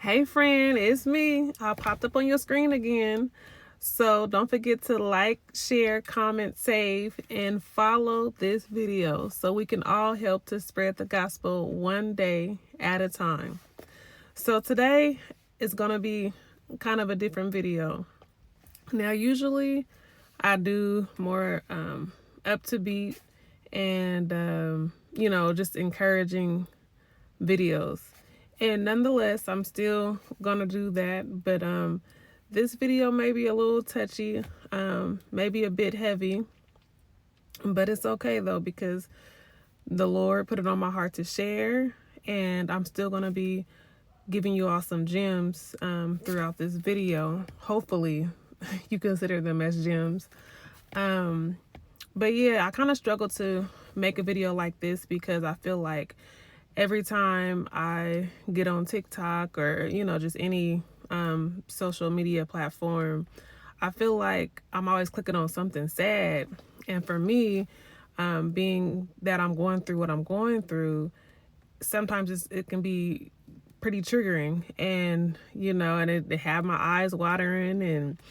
Hey friend, it's me. I popped up on your screen again. So don't forget to like, share, comment, save, and follow this video so we can all help to spread the gospel one day at a time. So today is going to be kind of a different video. Now, usually I do more up to beat and, just encouraging videos. And nonetheless, I'm still gonna do that. But this video may be a little touchy, maybe a bit heavy, but it's okay though because the Lord put it on my heart to share, and I'm still gonna be giving you all some gems throughout this video. Hopefully, you consider them as gems. But yeah, I kind of struggle to make a video like this because I feel like every time I get on TikTok or, just any social media platform, I feel like I'm always clicking on something sad. And for me, being that I'm going through what I'm going through, sometimes it can be pretty triggering, and it have my eyes watering, and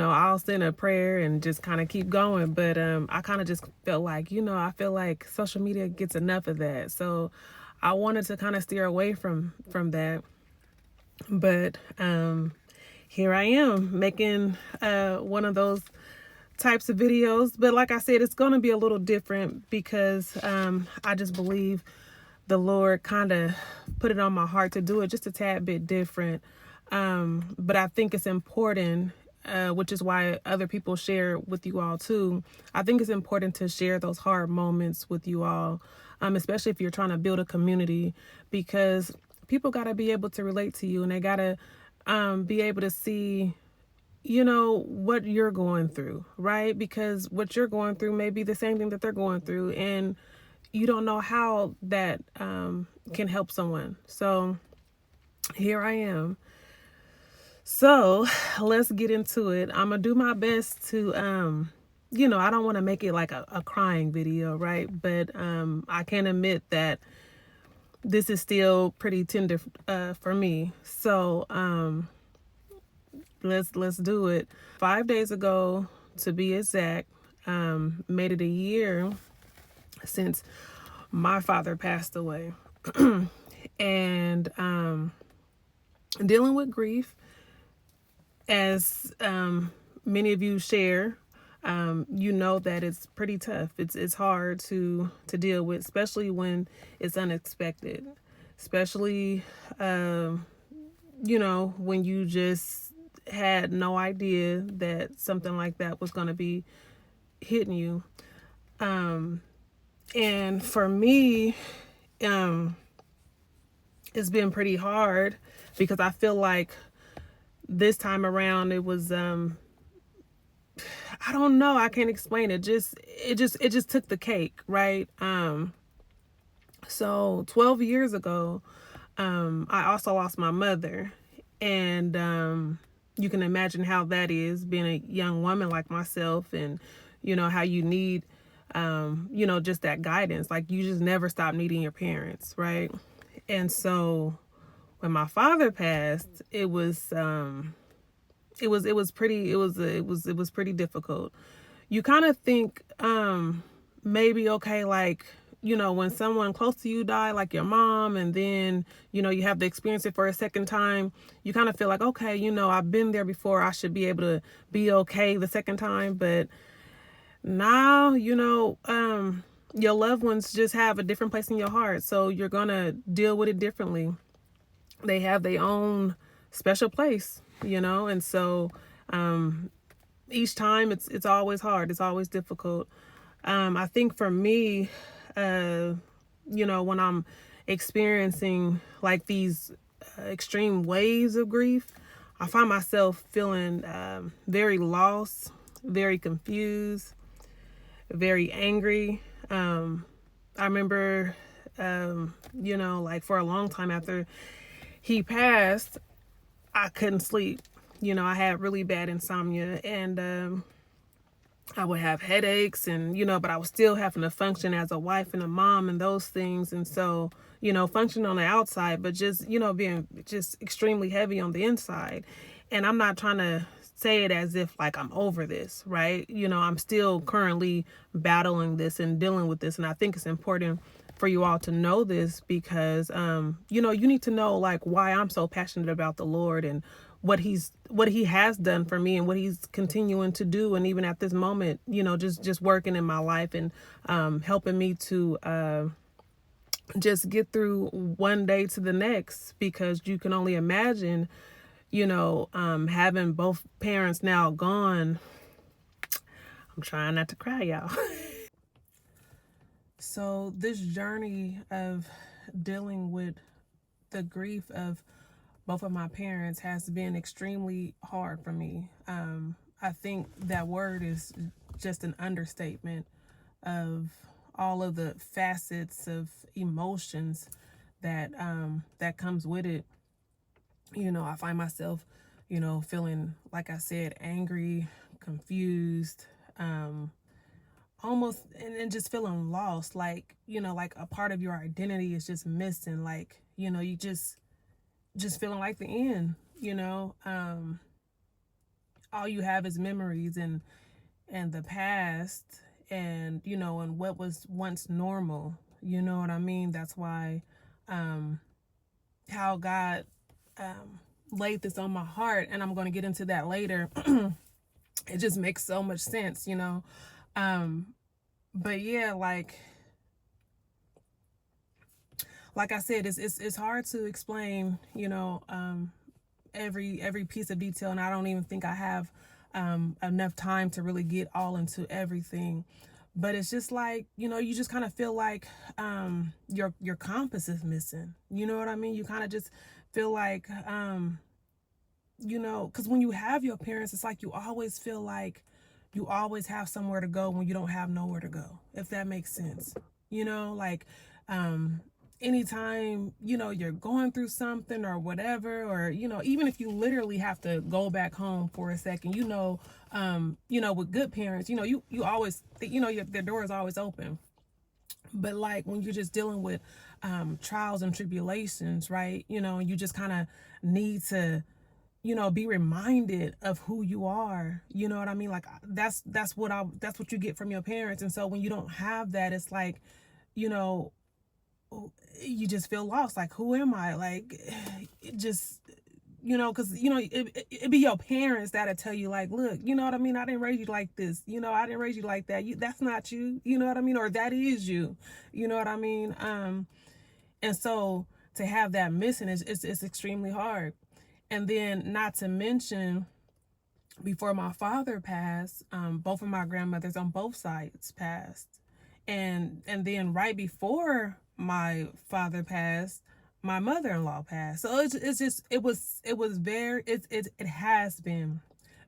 I'll send a prayer and just kind of keep going. But I kind of just felt like, I feel like social media gets enough of that, so I wanted to kind of steer away from that. But here I am making one of those types of videos. But like I said, it's going to be a little different because I just believe the Lord kind of put it on my heart to do it just a tad bit different. But I think it's important, which is why other people share with you all too. I think it's important to share those hard moments with you all, especially if you're trying to build a community, because people got to be able to relate to you, and they got to be able to see what you're going through, right? Because what you're going through may be the same thing that they're going through, and you don't know how that can help someone. So here I am. So let's get into it. I'm gonna do my best to I don't want to make it like a crying video, right? But I can admit that this is still pretty tender for me. So let's do it. 5 days ago, to be exact, made it a year since my father passed away. And dealing with grief, as many of you share, that it's pretty tough. It's hard to deal with, especially when it's unexpected, especially when you just had no idea that something like that was going to be hitting you. And for me, it's been pretty hard because I feel like this time around it was I don't know, I can't explain it. It just took the cake, right? So 12 years ago, I also lost my mother, and you can imagine how that is, being a young woman like myself, and how you need just that guidance. Like, you just never stop needing your parents, right? And so when my father passed, it was pretty difficult. You kind of think maybe, okay, like, when someone close to you die, like your mom, and then you have to experience it for a second time, you kind of feel like, okay, I've been there before, I should be able to be okay the second time. But now your loved ones just have a different place in your heart, so you're gonna deal with it differently. They have their own special place, and so each time it's always hard, it's always difficult. I think for me, when I'm experiencing like these extreme waves of grief, I find myself feeling very lost, very confused, very angry. I remember, like for a long time after he passed, I couldn't sleep. I had really bad insomnia, and I would have headaches, and but I was still having to function as a wife and a mom and those things. And so function on the outside, but just, being just extremely heavy on the inside. And I'm not trying to say it as if like I'm over this, right? I'm still currently battling this and dealing with this. And I think it's important for you all to know this because, you need to know like why I'm so passionate about the Lord and what he has done for me and what he's continuing to do. And even at this moment, just working in my life and, helping me to, just get through one day to the next, because you can only imagine, having both parents now gone. I'm trying not to cry, y'all. So this journey of dealing with the grief of both of my parents has been extremely hard for me. I think that word is just an understatement of all of the facets of emotions that that comes with it. I find myself, feeling, like I said, angry, confused, almost, and just feeling lost. Like, like a part of your identity is just missing. Like, you just feeling like the end, all you have is memories and the past and, and what was once normal. You know what I mean? That's why, how God, laid this on my heart, and I'm going to get into that later. It just makes so much sense, but yeah, like I said, it's hard to explain, every piece of detail, and I don't even think I have enough time to really get all into everything. But it's just like, you just kind of feel like your compass is missing. You know what I mean? You kind of just feel like, because when you have your parents, it's like you always feel like you always have somewhere to go when you don't have nowhere to go, if that makes sense. Like anytime, you're going through something or whatever, or, even if you literally have to go back home for a second, with good parents, you always, their door is always open. But like when you're just dealing with trials and tribulations, right? You just kind of need to, be reminded of who you are. You know what I mean? Like that's what you get from your parents. And so when you don't have that, it's like, you just feel lost. Like, who am I? Like, it just, because, it be your parents that'll tell you, like, look, you know what I mean? I didn't raise you like this. I didn't raise you like that. That's not you. You know what I mean? Or that is you. You know what I mean? And so to have that missing is extremely hard. And then not to mention, before my father passed, both of my grandmothers on both sides passed. And then right before my father passed, my mother-in-law passed. So it has been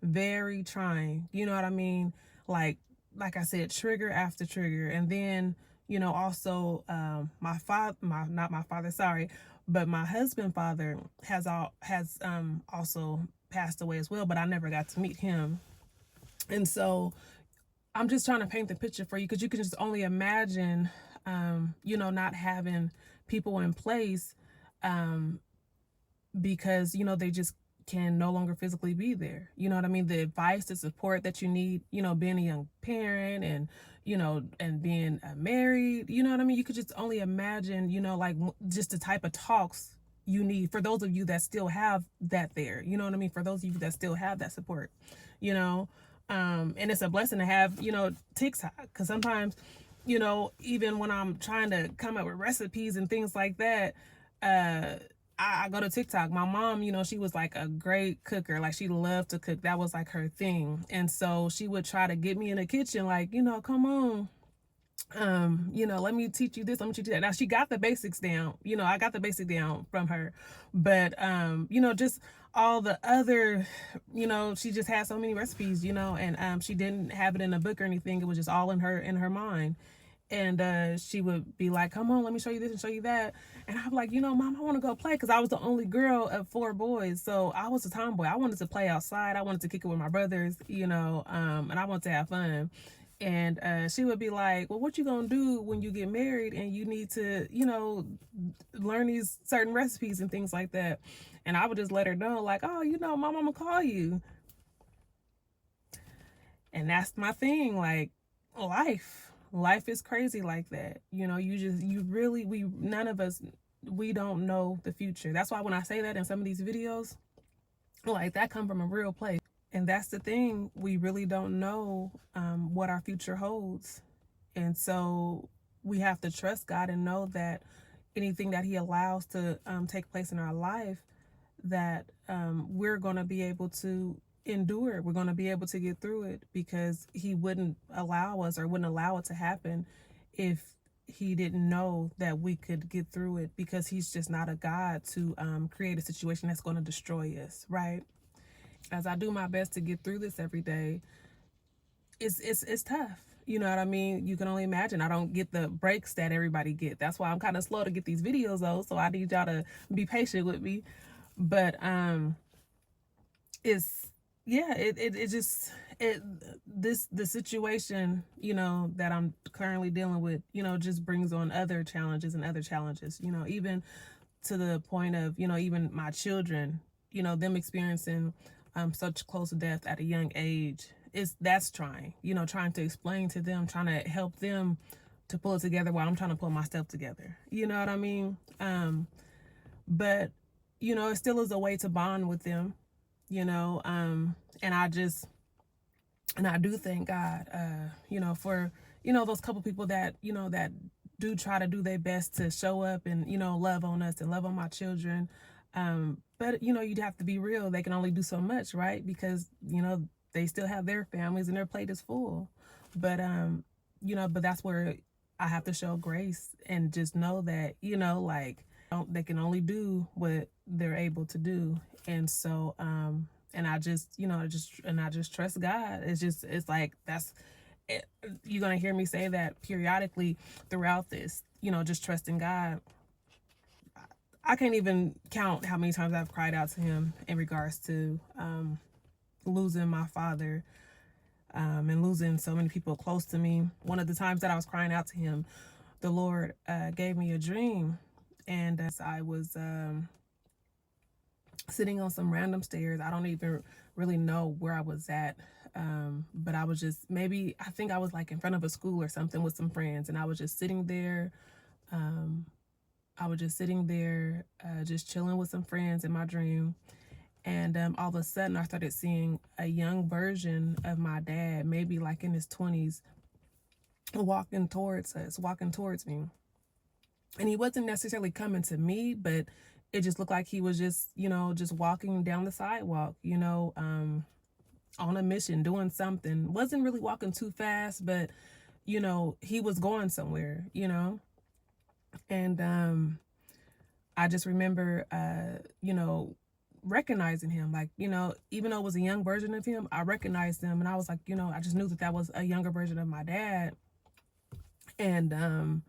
very trying. You know what I mean? Like I said, trigger after trigger. And then, also, my husband's father has also passed away as well, but I never got to meet him. And so I'm just trying to paint the picture for you, because you can just only imagine, not having people in place, because, they just can no longer physically be there. You know what I mean? The advice, the support that you need, being a young parent and, and being married, you know what I mean? You could just only imagine, like just the type of talks you need for those of you that still have that there. You know what I mean? For those of you that still have that support, and it's a blessing to have, TikTok, because sometimes, even when I'm trying to come up with recipes and things like that, I go to TikTok. My mom, she was like a great cooker. Like she loved to cook. That was like her thing. And so she would try to get me in the kitchen, like, come on, let me teach you this, let me teach you that. Now she got the basics down, I got the basic down from her, but just all the other, she just had so many recipes, and she didn't have it in a book or anything. It was just all in her mind. And she would be like, come on, let me show you this and show you that. And I'm like, Mom, I want to go play, because I was the only girl of 4 boys. So I was a tomboy. I wanted to play outside. I wanted to kick it with my brothers, and I wanted to have fun. And she would be like, well, what you gonna do when you get married and you need to, learn these certain recipes and things like that? And I would just let her know, like, oh, my mama call you. And that's my thing. Like, life is crazy like that. None of us, we don't know the future. That's why when I say that in some of these videos, like, that come from a real place. And that's the thing. We really don't know what our future holds. And so we have to trust God and know that anything that he allows to take place in our life, that we're going to be able to endure it. We're going to be able to get through it, because he wouldn't allow us, or wouldn't allow it to happen if he didn't know that we could get through it, because he's just not a God to create a situation that's going to destroy us, right? As I do my best to get through this every day, it's tough. You know what I mean? You can only imagine. I don't get the breaks that everybody get. That's why I'm kind of slow to get these videos though. So I need y'all to be patient with me. But it's yeah, the situation, that I'm currently dealing with, just brings on other challenges and other challenges, even to the point of, even my children, them experiencing such close death at a young age. That's trying, trying to explain to them, trying to help them to pull it together while I'm trying to pull myself together. You know what I mean? But it still is a way to bond with them, and I do thank God, for, those couple people that, that do try to do their best to show up and, love on us and love on my children. But, you'd have to be real. They can only do so much, right? Because, they still have their families and their plate is full. But, but that's where I have to show grace and just know that, they can only do what they're able to do. And so, and I just trust God. It's like, you're going to hear me say that periodically throughout this, just trusting God. I can't even count how many times I've cried out to him in regards to losing my father, and losing so many people close to me. One of the times that I was crying out to him, the Lord gave me a dream. And as I was sitting on some random stairs, I don't even really know where I was at, but I was just, I think I was like in front of a school or something with some friends, and I was just sitting there. Just chilling with some friends in my dream. And all of a sudden, I started seeing a young version of my dad, maybe like in his 20s, walking towards me. And he wasn't necessarily coming to me, but it just looked like he was just walking down the sidewalk, on a mission, doing something. Wasn't really walking too fast, but, he was going somewhere, And I just remember, recognizing him, like, even though it was a young version of him, I recognized him. And I was like, I just knew that was a younger version of my dad. And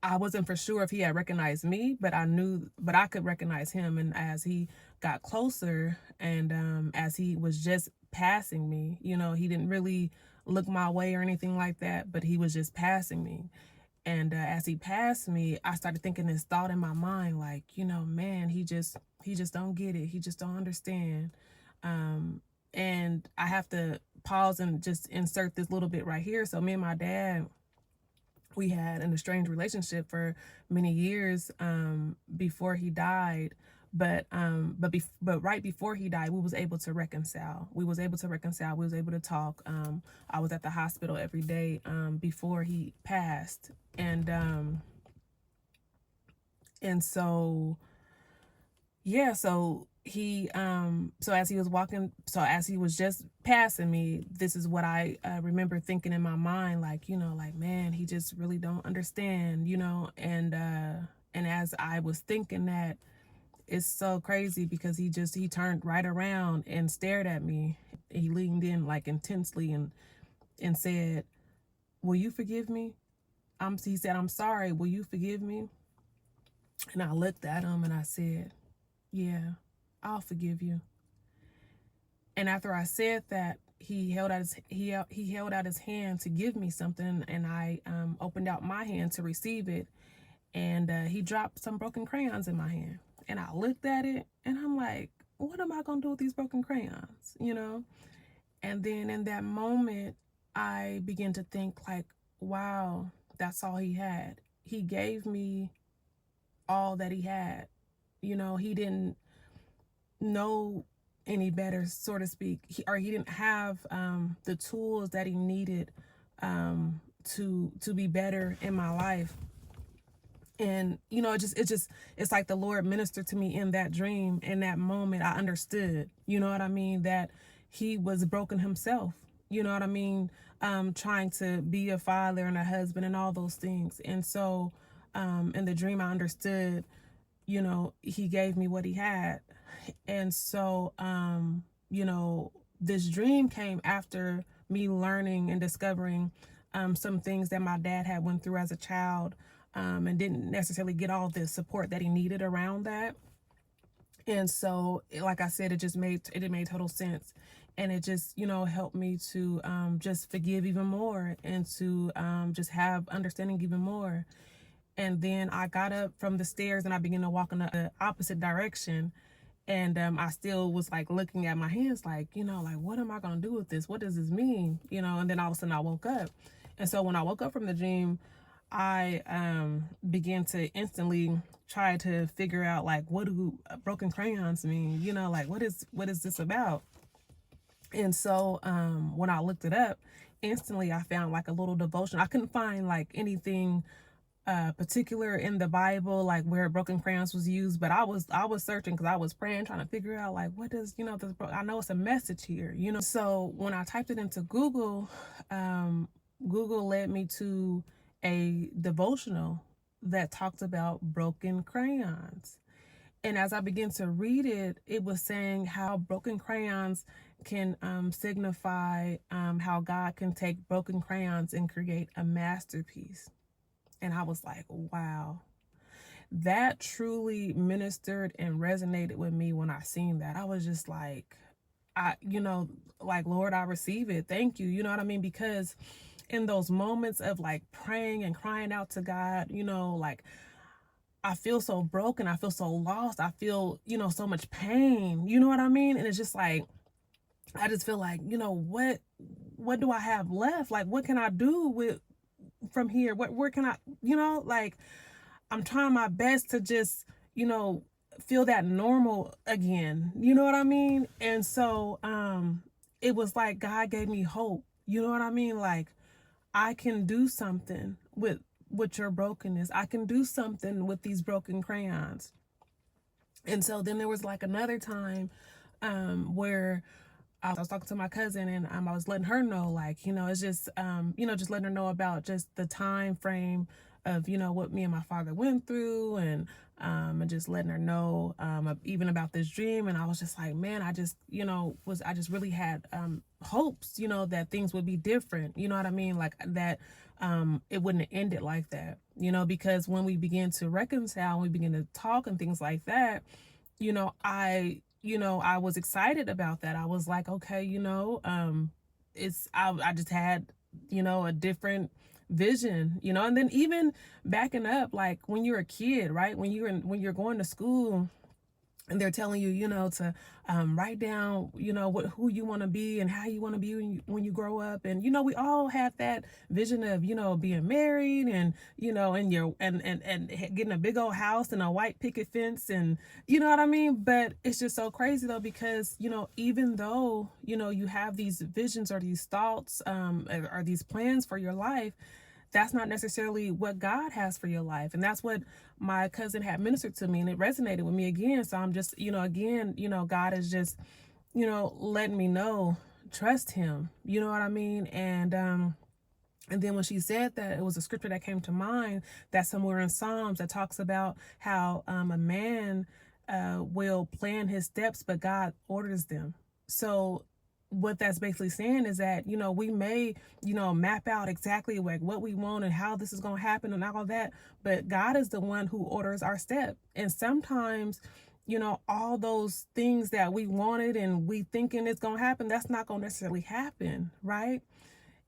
I wasn't for sure if he had recognized me, but I could recognize him. And as he got closer, and as he was just passing me, he didn't really look my way or anything like that, but he was just passing me. And as he passed me, I started thinking this thought in my mind, like, man, he just don't get it. He just don't understand. And I have to pause and just insert this little bit right here. So me and my dad, we had an estranged relationship for many years before he died. But right before he died, we was able to reconcile. We was able to talk. I was at the hospital every day before he passed. And so yeah, so he so as he was just passing me, this is what I remember thinking in my mind, like, like, man, he just really don't understand, and as I was thinking that, it's so crazy because he turned right around and stared at me. He leaned in like intensely and said, "Will you forgive me?" He said, "I'm sorry. Will you forgive me?" And I looked at him and I said, "Yeah, I'll forgive you." And after I said that, he held out he held out his hand to give me something, and I opened out my hand to receive it, and he dropped some broken crayons in my hand, and I looked at it, and I'm like, what am I gonna do with these broken crayons, you know? And then in that moment, I began to think like, wow, that's all he had. He gave me all that he had. You know, he didn't know any better, so to speak. He didn't have the tools that he needed to be better in my life. And you know, it's like the Lord ministered to me in that dream. In that moment, I understood, you know what I mean, that he was broken himself, you know what I mean, trying to be a father and a husband and all those things. And so in the dream, I understood, you know, he gave me what he had. And so you know, this dream came after me learning and discovering some things that my dad had went through as a child, and didn't necessarily get all the support that he needed around that. And so, like I said, it made total sense. And it just, you know, helped me to just forgive even more, and to just have understanding even more. And then I got up from the stairs and I began to walk in the opposite direction. And I still was like looking at my hands like, you know, like, what am I going to do with this? What does this mean? You know, and then all of a sudden I woke up. And so when I woke up from the dream, I began to instantly try to figure out like, what do broken crayons mean? You know, like, what is this about? And so when I looked it up, instantly I found like a little devotion. I couldn't find like anything particular in the Bible, like where broken crayons was used, but I was searching, because I was praying, trying to figure out like, what does, you know, this, I know it's a message here, you know. So when I typed it into Google, Google led me to a devotional that talked about broken crayons. And as I began to read it, it was saying how broken crayons can signify how God can take broken crayons and create a masterpiece. And I was like, wow, that truly ministered and resonated with me when I seen that. I was just like, you know, like, Lord, I receive it. Thank you. You know what I mean? Because in those moments of like praying and crying out to God, you know, like, I feel so broken. I feel so lost. I feel, you know, so much pain. You know what I mean? And it's just like, I just feel like, you know, what do I have left? Like, what can I do with from here? Where can I, you know, like, I'm trying my best to just, you know, feel that normal again. You know what I mean? And so it was like God gave me hope. You know what I mean? Like, I can do something with your brokenness. I can do something with these broken crayons. And so then there was like another time where I was talking to my cousin, and I was letting her know, like, you know, it's just, you know, just letting her know about just the time frame of, you know, what me and my father went through, and just letting her know even about this dream. And I was just like, man, I just, you know, I just really had hopes, you know, that things would be different. You know what I mean? Like that it wouldn't have ended like that, you know, because when we begin to reconcile, we begin to talk and things like that, you know, I was excited about that. I was like, okay, you know, I just had, you know, a different vision, you know. And then even backing up, like when you're a kid, right? When you're going to school, and they're telling you, you know, to write down, you know, who you want to be and how you want to be when you grow up. And, you know, we all have that vision of, you know, being married, and, you know, and getting a big old house and a white picket fence, and, you know what I mean? But it's just so crazy though, because, you know, even though, you know, you have these visions or these thoughts or these plans for your life, that's not necessarily what God has for your life. And that's what my cousin had ministered to me, and it resonated with me again. So I'm just, you know, again, you know, God is just, you know, letting me know, trust him, you know what I mean? And then when she said that, it was a scripture that came to mind, that's somewhere in Psalms, that talks about how a man will plan his steps, but God orders them. So what that's basically saying is that, you know, we may, you know, map out exactly like what we want and how this is going to happen and all that, but God is the one who orders our step. And sometimes, all those things that we wanted and we thinking it's going to happen, that's not going to necessarily happen, right?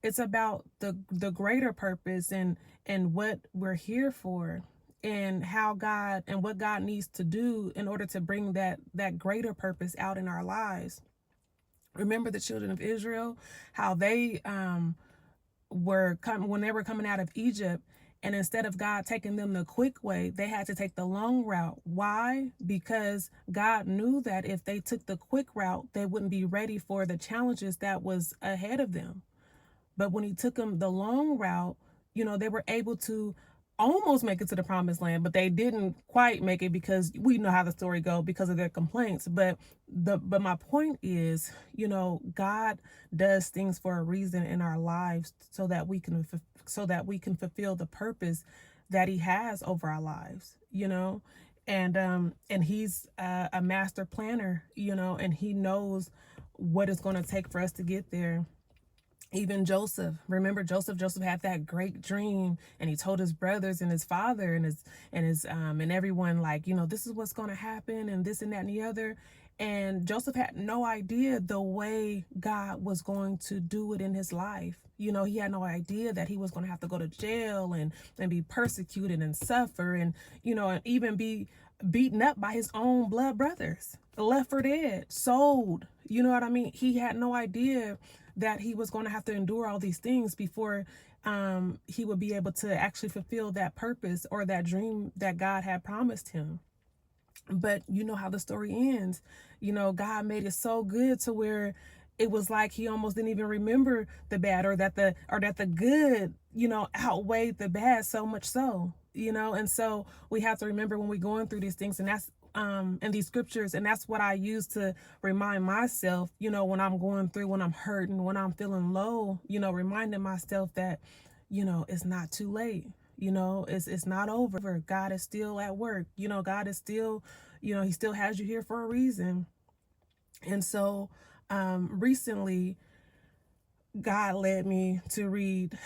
It's about the greater purpose and what we're here for, and how God and what God needs to do in order to bring that greater purpose out in our lives. Remember the children of Israel, how they when they were coming out of Egypt, and instead of God taking them the quick way, they had to take the long route. Why? Because God knew that if they took the quick route, they wouldn't be ready for the challenges that was ahead of them. But when he took them the long route, they were able to almost make it to the promised land, but they didn't quite make it, because we know how the story goes because of their complaints. But my point is, God does things for a reason in our lives, so that we can fulfill the purpose that he has over our lives, and he's a master planner, and he knows what it's going to take for us to get there. Even Joseph, remember Joseph had that great dream, and he told his brothers and his father and everyone, like, this is what's going to happen, and this and that and the other. And Joseph had no idea the way God was going to do it in his life. He had no idea that he was going to have to go to jail and be persecuted and suffer, and and even be beaten up by his own blood brothers, left for dead, sold. You know what I mean? He had no idea that he was going to have to endure all these things before he would be able to actually fulfill that purpose or that dream that God had promised him. But you know how the story ends. God made it so good to where it was like he almost didn't even remember the bad, or that the good, outweighed the bad, so much so, and so we have to remember when we're going through these things, and that's in these scriptures, and that's what I use to remind myself, when I'm going through, when I'm hurting, when I'm feeling low, reminding myself that, it's not too late. It's not over. God is still at work. God is still, he still has you here for a reason. And so recently, God led me to read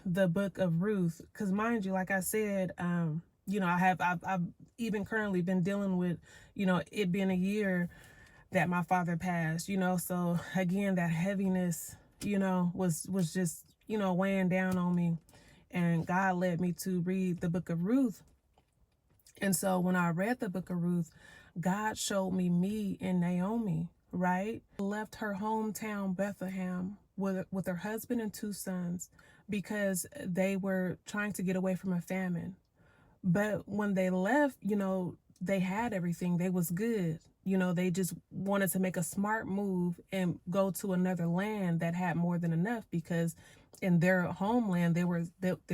the book of Ruth, because mind you, like I said, I've even currently been dealing with, it being a year that my father passed, so again, that heaviness, was just, weighing down on me. And God led me to read the book of Ruth. And so when I read the book of Ruth, God showed me and Naomi, right? Left her hometown, Bethlehem, with her husband and 2 sons, because they were trying to get away from a famine. But when they left, they had everything. They was good. They just wanted to make a smart move and go to another land that had more than enough, because in their homeland, there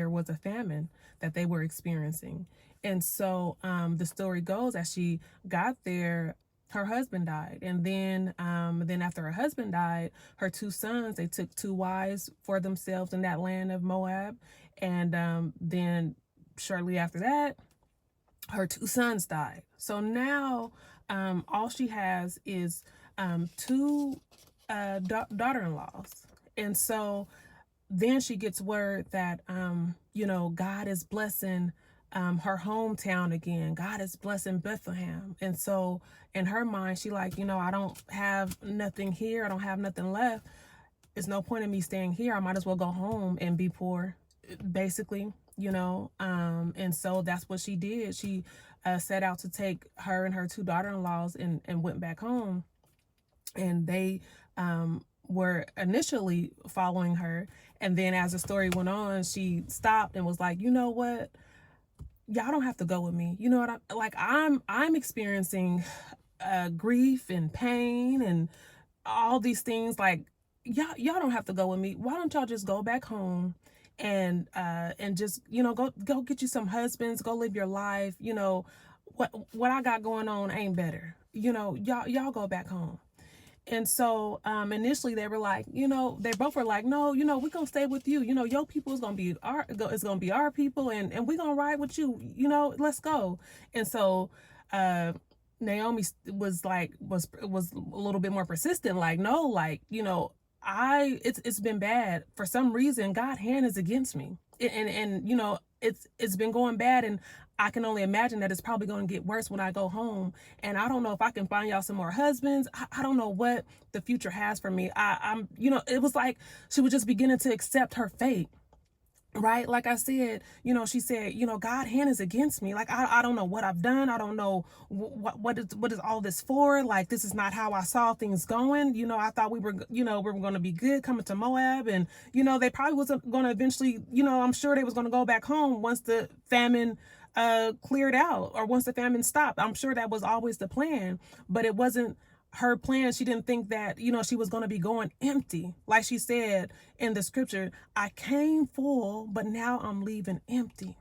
was a famine that they were experiencing. And so the story goes, as she got there, her husband died. And then after her husband died, her 2 sons, they took 2 wives for themselves in that land of Moab. And then shortly after that, her 2 sons died. So now all she has is 2 daughter-in-laws. And so then she gets word that, God is blessing her hometown again. God is blessing Bethlehem. And so in her mind, she like, I don't have nothing here. I don't have nothing left. There's no point in me staying here. I might as well go home and be poor, basically, and so that's what she did. She set out to take her and her 2 daughter-in-laws and went back home. And they were initially following her. And then as the story went on, she stopped and was like, you know what? Y'all don't have to go with me. You know what? I'm experiencing grief and pain and all these things. Like, y'all don't have to go with me. Why don't y'all just go back home and just, go get you some husbands, go live your life. What I got going on ain't better. Y'all go back home. And so initially they were like, they both were like, no, we're going to stay with you. Your people is going to be our people, and we're going to ride with you. Let's go. And so Naomi was a little bit more persistent, like, no, like, it's been bad. For some reason, God's hand is against me. And it's been going bad, and I can only imagine that it's probably going to get worse when I go home. And I don't know if I can find y'all some more husbands. I don't know what the future has for me. I'm, it was like she was just beginning to accept her fate. Right? Like I said, she said, God hand is against me. Like, I don't know what I've done. I don't know what is all this for. Like, this is not how I saw things going. I thought we were going to be good coming to Moab, and, they probably wasn't going to eventually, I'm sure they was going to go back home once the famine cleared out, or once the famine stopped. I'm sure that was always the plan, but it wasn't her plan. She didn't think that, she was going to be going empty. Like she said in the scripture, I came full, but now I'm leaving empty.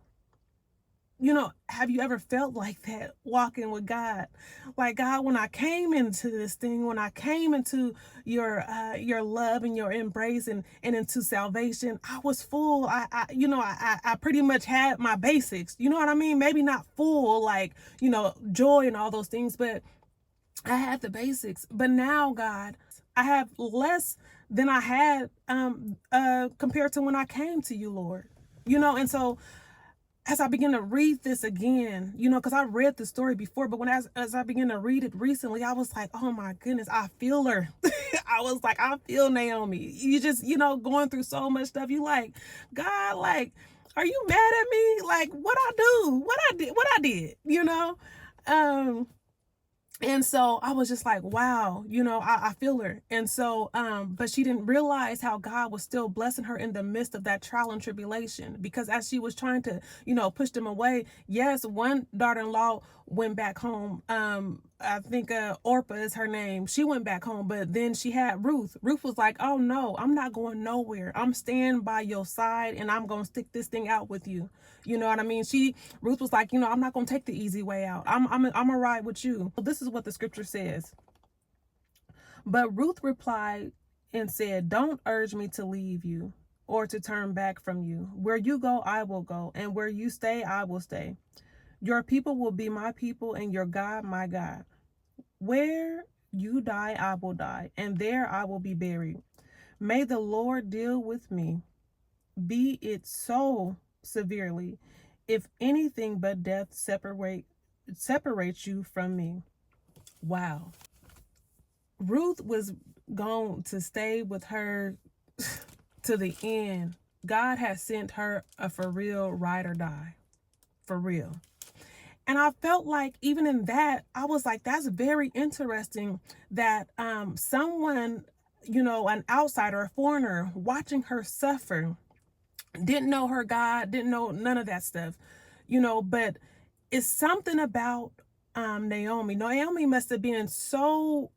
Have you ever felt like that walking with God? Like, God, when I came into this thing, when I came into your love and your embrace, and into salvation, I was full. I pretty much had my basics. You know what I mean? Maybe not full, like, joy and all those things, but I had the basics. But now, God, I have less than I had compared to when I came to you, Lord. And so as I begin to read this again, because I read the story before, but as I began to read it recently, I was like, oh my goodness, I feel her. I was like, I feel Naomi. You just, going through so much stuff. You like, God, like, are you mad at me? Like, what I did, And so I was just like, wow, I feel her. And so, but she didn't realize how God was still blessing her in the midst of that trial and tribulation, because as she was trying to, push them away, yes, one daughter-in-law went back home. I think Orpah is her name. She went back home, but then she had Ruth. Ruth was like, oh no, I'm not going nowhere. I'm staying by your side, and I'm going to stick this thing out with you. You know what I mean? Ruth was like, I'm not going to take the easy way out. I'm going to ride with you. So this is what the scripture says. But Ruth replied and said, don't urge me to leave you or to turn back from you. Where you go, I will go, and where you stay, I will stay. Your people will be my people, and your God, my God. Where you die, I will die, and there I will be buried. May the Lord deal with me, be it so severely, if anything but death separates you from me. Wow. Ruth was going to stay with her to the end. God has sent her a for real ride or die. For real. And I felt like even in that, I was like, that's very interesting that someone, an outsider, a foreigner, watching her suffer, didn't know her God, didn't know none of that stuff, but it's something about Naomi. Naomi must have been so,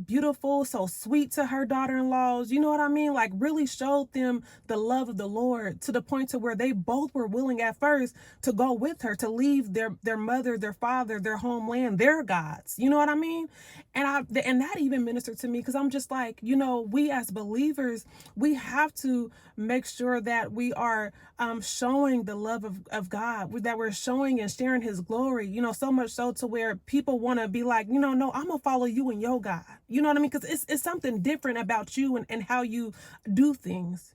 beautiful, so sweet to her daughter-in-laws. You know what I mean? Like, really showed them the love of the Lord to the point to where they both were willing at first to go with her, to leave their mother, their father, their homeland, their gods. You know what I mean? And that even ministered to me, because I'm just like, we as believers, we have to make sure that we are showing the love of God, that we're showing and sharing his glory, so much so to where people want to be like, no, I'm gonna follow you and your God. You know what I mean? Because it's something different about you and how you do things,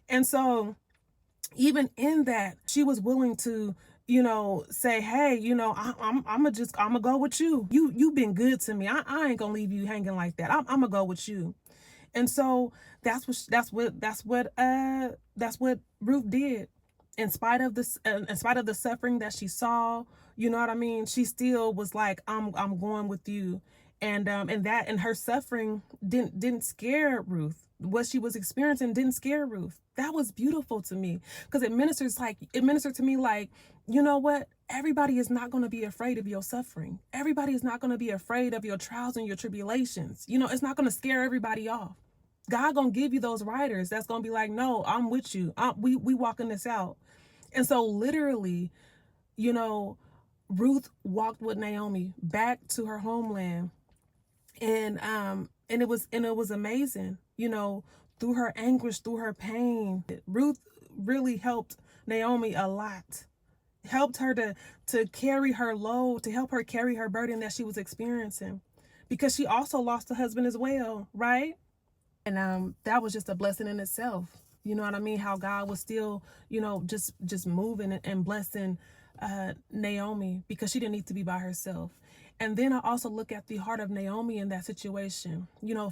And so even in that, she was willing to, say, hey, I'm gonna go with you. You've been good to me. I ain't gonna leave you hanging like that. I'm gonna go with you. And so that's what Ruth did. In spite of the suffering that she saw, you know what I mean? She still was like, I'm going with you. And her suffering didn't scare Ruth. What she was experiencing didn't scare Ruth. That was beautiful to me, because it ministered to me like, you know what? Everybody is not going to be afraid of your suffering. Everybody is not going to be afraid of your trials and your tribulations. It's not going to scare everybody off. God gonna give you those riders that's gonna be like, no, I'm with you. We walking this out. And so literally, Ruth walked with Naomi back to her homeland, and it was amazing. Through her anguish, through her pain, Ruth really helped Naomi a lot. Helped her to carry her load, to help her carry her burden that she was experiencing, because she also lost a husband as well, right? And that was just a blessing in itself. You know what I mean? How God was still, just moving and blessing Naomi, because she didn't need to be by herself. And then I also look at the heart of Naomi in that situation,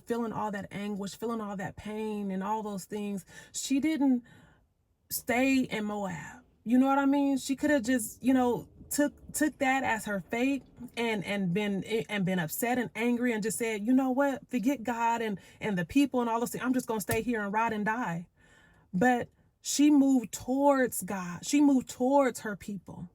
feeling all that anguish, feeling all that pain and all those things. She didn't stay in Moab. You know what I mean? She could have just, took that as her fate and been upset and angry and just said, you know what, forget God and the people and all those things. I'm just gonna stay here and rot and die. But she moved towards God. She moved towards her people.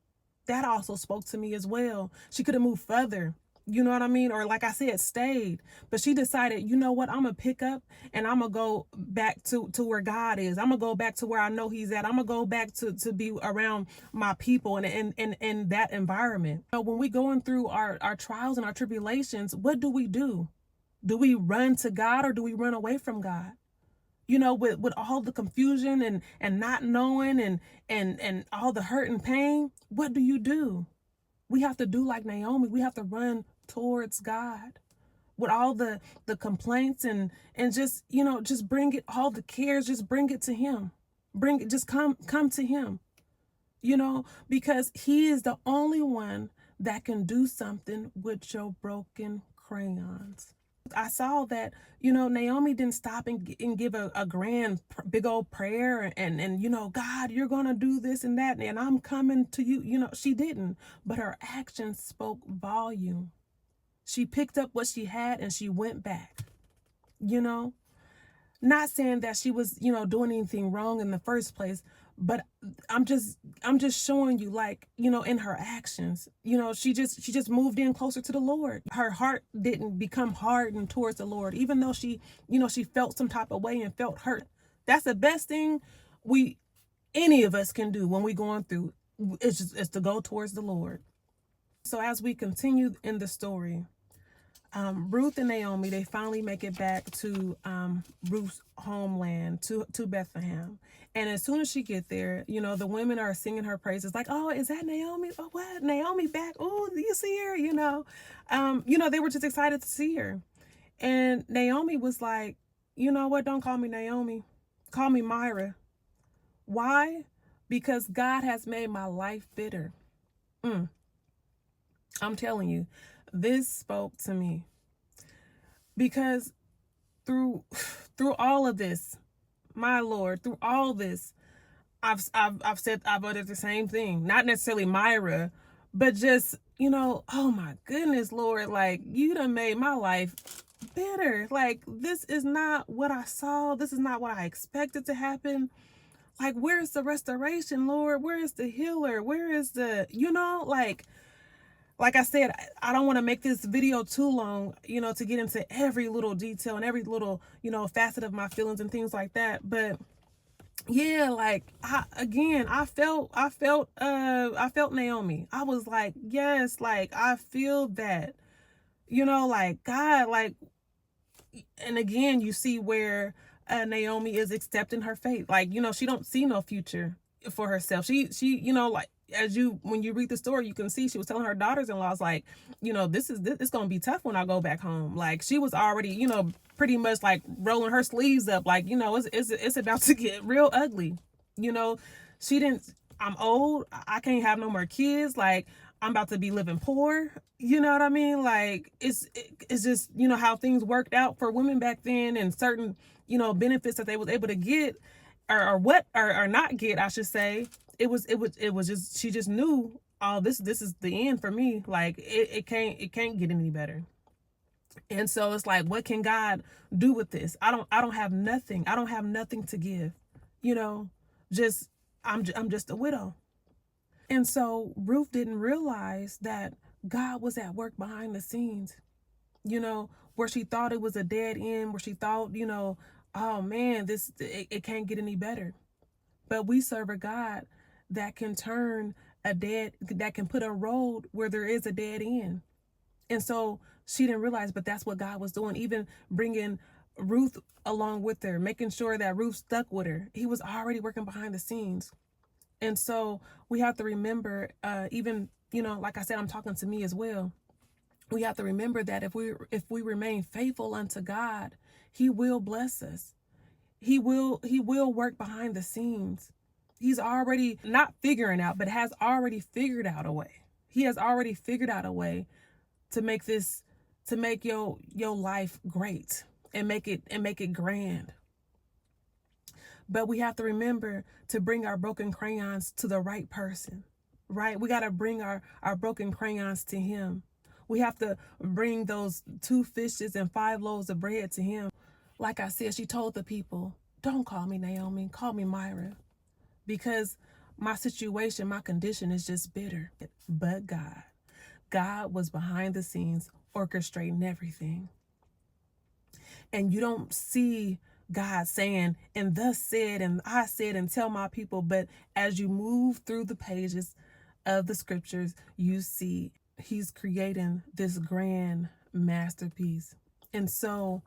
That also spoke to me as well. She could have moved further. You know what I mean? Or like I said, stayed. But she decided, you know what? I'm going to pick up and I'm going to go back to where God is. I'm going to go back to where I know he's at. I'm going to go back to be around my people and in that environment. When we going through our trials and our tribulations, what do we do? Do we run to God or do we run away from God? With all the confusion and not knowing and all the hurt and pain, what do? We have to do like Naomi. We have to run towards God with all the complaints and just, just bring it, all the cares, just bring it to him. Bring it, just come to him, because he is the only one that can do something with your broken crayons. I saw that, Naomi didn't stop and give a grand, big old prayer and God, you're going to do this and that, and I'm coming to you. She didn't, but her actions spoke volume. She picked up what she had and she went back, not saying that she was, doing anything wrong in the first place, but I'm just showing you, like, in her actions, she just moved in closer to the Lord. Her heart didn't become hardened towards the Lord, even though she felt some type of way and felt hurt. That's the best thing any of us can do when we going through, is to go towards the Lord. So as we continue in the story, Ruth and Naomi, they finally make it back to Ruth's homeland, to Bethlehem. And as soon as she get there, the women are singing her praises, like, oh, is that Naomi? Oh, what? Naomi back? Oh, do you see her? They were just excited to see her. And Naomi was like, you know what? Don't call me Naomi. Call me Myra. Why? Because God has made my life bitter. I'm telling you, this spoke to me, because through all of this, my Lord, through all this, I've uttered the same thing. Not necessarily Myra, but just, oh my goodness, Lord, like, you done made my life bitter. Like, this is not what I saw. This is not what I expected to happen. Like, where's the restoration, Lord? Where is the healer? Where is the, like I said, I don't want to make this video too long, to get into every little detail and every little, facet of my feelings and things like that. But yeah, like, I felt Naomi. I was like, yes, like, I feel that, like, God, like, and again, you see where Naomi is accepting her fate. Like, she don't see no future for herself. She, like, when you read the story, you can see she was telling her daughters-in-laws, like, it's gonna be tough when I go back home. Like, she was already, pretty much like rolling her sleeves up, like, it's about to get real ugly. She didn't. I'm old. I can't have no more kids. Like, I'm about to be living poor. You know what I mean? Like, it's just, how things worked out for women back then, and certain, benefits that they was able to get, or not get, I should say. It was just, she just knew, oh, this is the end for me. Like, it can't get any better. And so it's like, what can God do with this? I don't have nothing. I don't have nothing to give. Just I'm just a widow. And so Ruth didn't realize that God was at work behind the scenes. Where she thought it was a dead end, where she thought, oh man, it can't get any better. But we serve a God that can that can put a road where there is a dead end. And so she didn't realize, but that's what God was doing, even bringing Ruth along with her, making sure that Ruth stuck with her. He was already working behind the scenes. And so we have to remember, even, like I said, I'm talking to me as well. We have to remember that if we remain faithful unto God, he will bless us. He will work behind the scenes. He's already not figuring out, but has already figured out a way. He has already figured out a way to make this, to make your life great and make it grand. But we have to remember to bring our broken crayons to the right person, right? We got to bring our broken crayons to him. We have to bring those 2 fishes and 5 loaves of bread to him. Like I said, she told the people, don't call me Naomi, call me Myra, because my situation, my condition is just bitter. But God was behind the scenes orchestrating everything. And you don't see God saying, and thus said, and I said, and tell my people. But as you move through the pages of the scriptures, you see he's creating this grand masterpiece. And so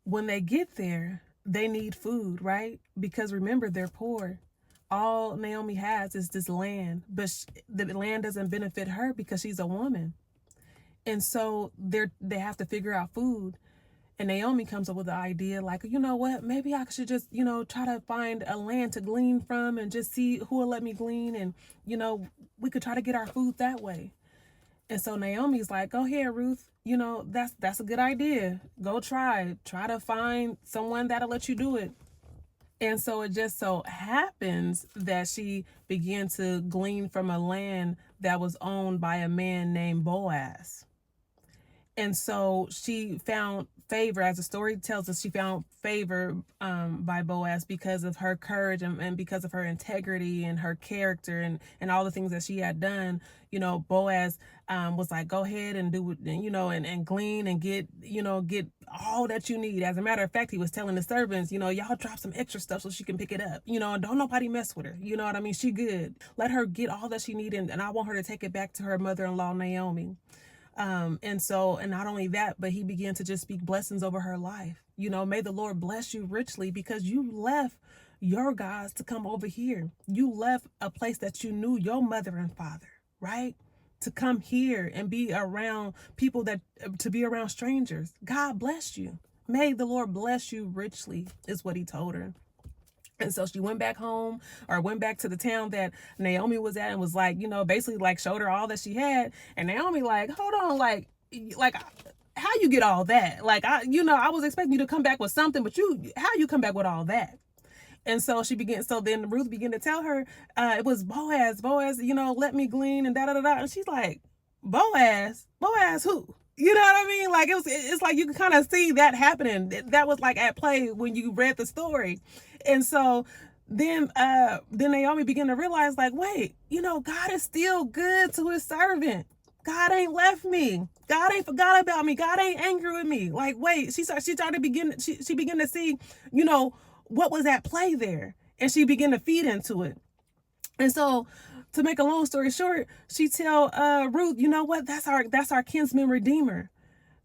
when they get there, they need food, right? Because remember, they're poor. All Naomi has is this land, but the land doesn't benefit her because she's a woman. And so they have to figure out food. And Naomi comes up with the idea, like, you know what, maybe I should just, try to find a land to glean from and just see who will let me glean. And, we could try to get our food that way. And so Naomi's like, go ahead, Ruth. That's a good idea. Go try to find someone that'll let you do it. And so it just so happens that she began to glean from a land that was owned by a man named Boaz. And so she found favor, as the story tells us, she found favor by Boaz because of her courage and because of her integrity and her character and all the things that she had done. Boaz was like, go ahead and do it, and glean and get all that you need. As a matter of fact, he was telling the servants, y'all drop some extra stuff so she can pick it up. Don't nobody mess with her. You know what I mean? She good. Let her get all that she needed, and I want her to take it back to her mother-in-law, Naomi. And not only that, but he began to just speak blessings over her life. May the Lord bless you richly because you left your gods to come over here. You left a place that you knew your mother and father, right? To come here and be around people to be around strangers. God bless you. May the Lord bless you richly is what he told her. And so she went back home, or went back to the town that Naomi was at, and was like, basically like showed her all that she had. And Naomi like, hold on, like how you get all that? Like, I was expecting you to come back with something, but how you come back with all that? And so then Ruth began to tell her, it was Boaz, let me glean and da-da-da-da. And she's like, Boaz who? You know what I mean? Like, it's like you can kind of see that happening. That was like at play when you read the story. And so then Naomi began to realize, like, wait, God is still good to his servant. God ain't left me. God ain't forgot about me. God ain't angry with me. Like, wait, she began to see, what was at play there. And she began to feed into it. And so, to make a long story short, she tell Ruth, you know what? That's our kinsman redeemer.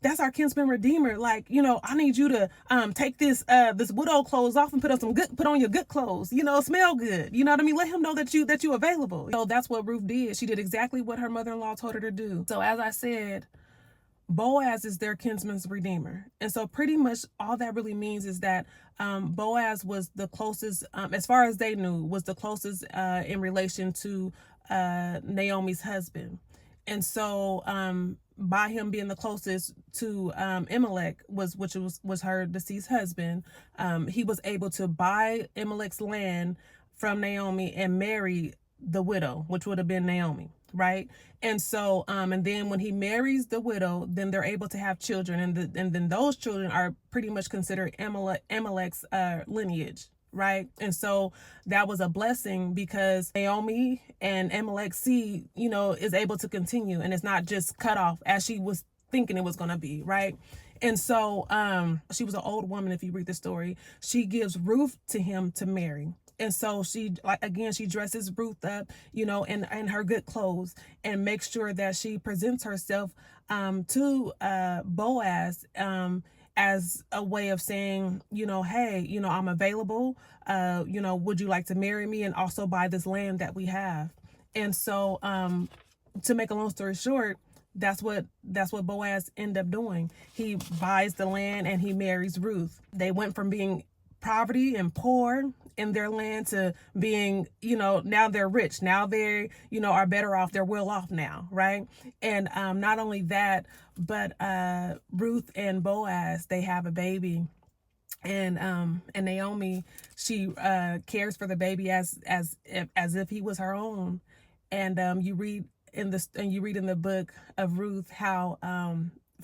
That's our kinsman redeemer. Like, I need you to take this widow clothes off and put on your good clothes. Smell good. You know what I mean? Let him know that you available. So that's what Ruth did. She did exactly what her mother-in-law told her to do. So as I said, Boaz is their kinsman's redeemer. And so pretty much all that really means is that Boaz was the closest, as far as they knew, was the closest in relation to Naomi's husband. And so by him being the closest to Elimelech, which was her deceased husband, he was able to buy Elimelech's land from Naomi and marry the widow, which would have been Naomi. Right. And so and then when he marries the widow, then they're able to have children. And then those children are pretty much considered Elimelech's lineage. Right. And so that was a blessing because Naomi and Elimelech's seed, is able to continue. And it's not just cut off as she was thinking it was going to be. Right. And so she was an old woman. If you read the story, she gives Ruth to him to marry. And so she dresses Ruth up, in her good clothes, and makes sure that she presents herself to Boaz as a way of saying, hey, I'm available. Would you like to marry me and also buy this land that we have? And so to make a long story short, that's what Boaz ended up doing. He buys the land and he marries Ruth. They went from being poverty and poor in their land to being, now they're rich. Now they, are better off. They're well off now, right? And not only that, but Ruth and Boaz, they have a baby. And Naomi, she cares for the baby as if he was her own. And you read in the book of Ruth how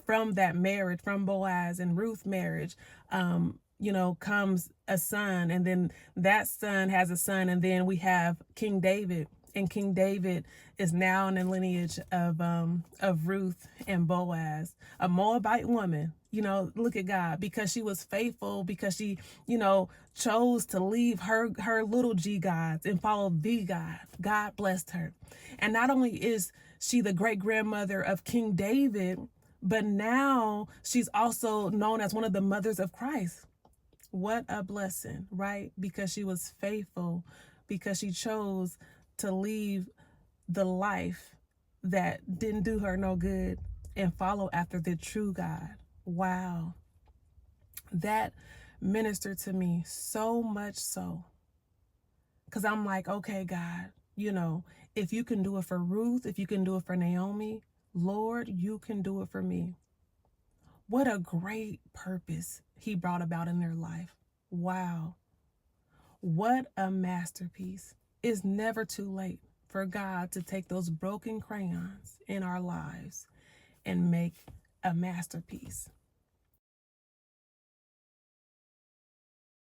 from that marriage, from Boaz and Ruth marriage, comes a son, and then that son has a son, and then we have King David. And King David is now in the lineage of Ruth and Boaz, a Moabite woman. Look at God, because she was faithful, because she, chose to leave her little g gods and follow the God. God blessed her. And not only is she the great grandmother of King David, but now she's also known as one of the mothers of Christ. What a blessing, right? Because she was faithful, because she chose to leave the life that didn't do her no good and follow after the true God. Wow. That ministered to me so much so. Because I'm like, okay, God, if you can do it for Ruth, if you can do it for Naomi, Lord, you can do it for me. What a great purpose he brought about in their life. Wow. What a masterpiece. It's never too late for God to take those broken crayons in our lives and make a masterpiece.